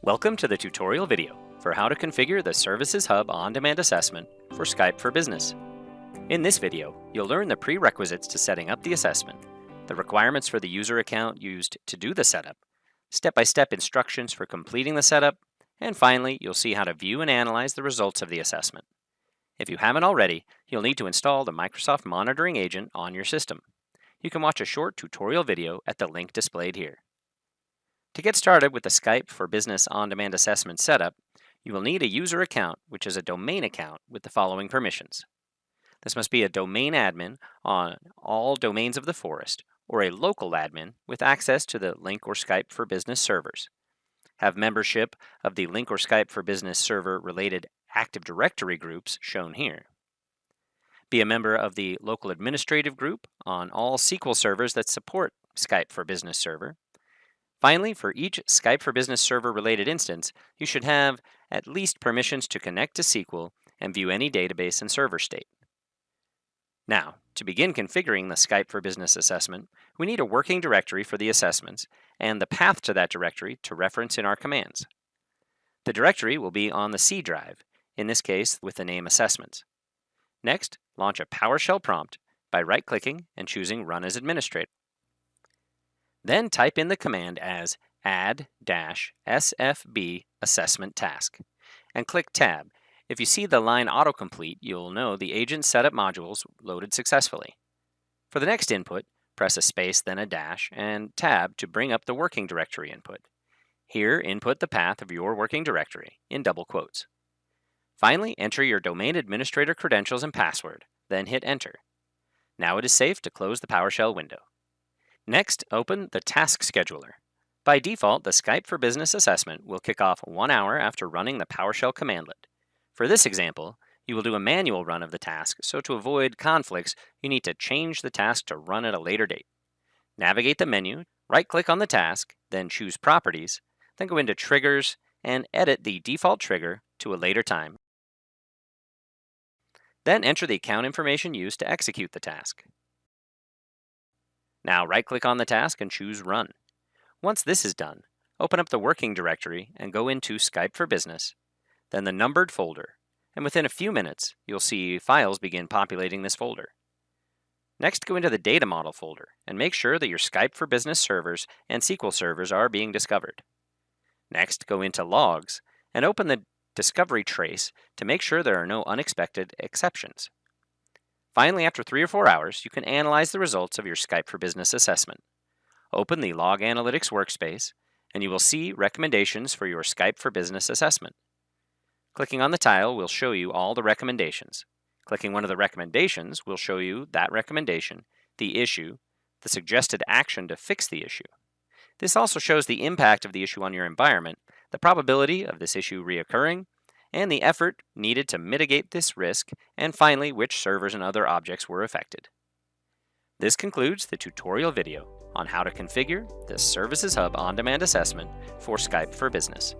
Welcome to the tutorial video for how to configure the Services Hub on-demand assessment for Skype for Business. In this video, you'll learn the prerequisites to setting up the assessment, the requirements for the user account used to do the setup, step-by-step instructions for completing the setup, and finally, you'll see how to view and analyze the results of the assessment. If you haven't already, you'll need to install the Microsoft Monitoring Agent on your system. You can watch a short tutorial video at the link displayed here. To get started with the Skype for Business on-demand assessment setup, you will need a user account, which is a domain account with the following permissions. This must be a domain admin on all domains of the forest, or a local admin with access to the Link or Skype for Business servers. Have membership of the Link or Skype for Business server related Active Directory groups shown here. Be a member of the local administrative group on all SQL servers that support Skype for Business server. Finally, for each Skype for Business server related instance, you should have at least permissions to connect to SQL and view any database and server state. Now, to begin configuring the Skype for Business assessment, we need a working directory for the assessments and the path to that directory to reference in our commands. The directory will be on the C drive, in this case with the name Assessments. Next, launch a PowerShell prompt by right-clicking and choosing Run as Administrator. Then type in the command as add-sfb assessment task and click Tab. If you see the line autocomplete, you'll know the agent setup modules loaded successfully. For the next input, press a space, then a dash, and Tab to bring up the working directory input. Here, input the path of your working directory in double quotes. Finally, enter your domain administrator credentials and password, then hit Enter. Now it is safe to close the PowerShell window. Next, open the Task Scheduler. By default, the Skype for Business assessment will kick off 1 hour after running the PowerShell commandlet. For this example, you will do a manual run of the task, so to avoid conflicts, you need to change the task to run at a later date. Navigate the menu, right-click on the task, then choose Properties, then go into Triggers and edit the default trigger to a later time. Then enter the account information used to execute the task. Now right-click on the task and choose Run. Once this is done, open up the working directory and go into Skype for Business, then the numbered folder, and within a few minutes, you'll see files begin populating this folder. Next, go into the Data Model folder and make sure that your Skype for Business servers and SQL servers are being discovered. Next, go into Logs and open the Discovery Trace to make sure there are no unexpected exceptions. Finally, after 3 or 4 hours, you can analyze the results of your Skype for Business assessment. Open the Log Analytics workspace, and you will see recommendations for your Skype for Business assessment. Clicking on the tile will show you all the recommendations. Clicking one of the recommendations will show you that recommendation, the issue, the suggested action to fix the issue. This also shows the impact of the issue on your environment, the probability of this issue reoccurring, and the effort needed to mitigate this risk, and finally, which servers and other objects were affected. This concludes the tutorial video on how to configure the Services Hub on-demand assessment for Skype for Business.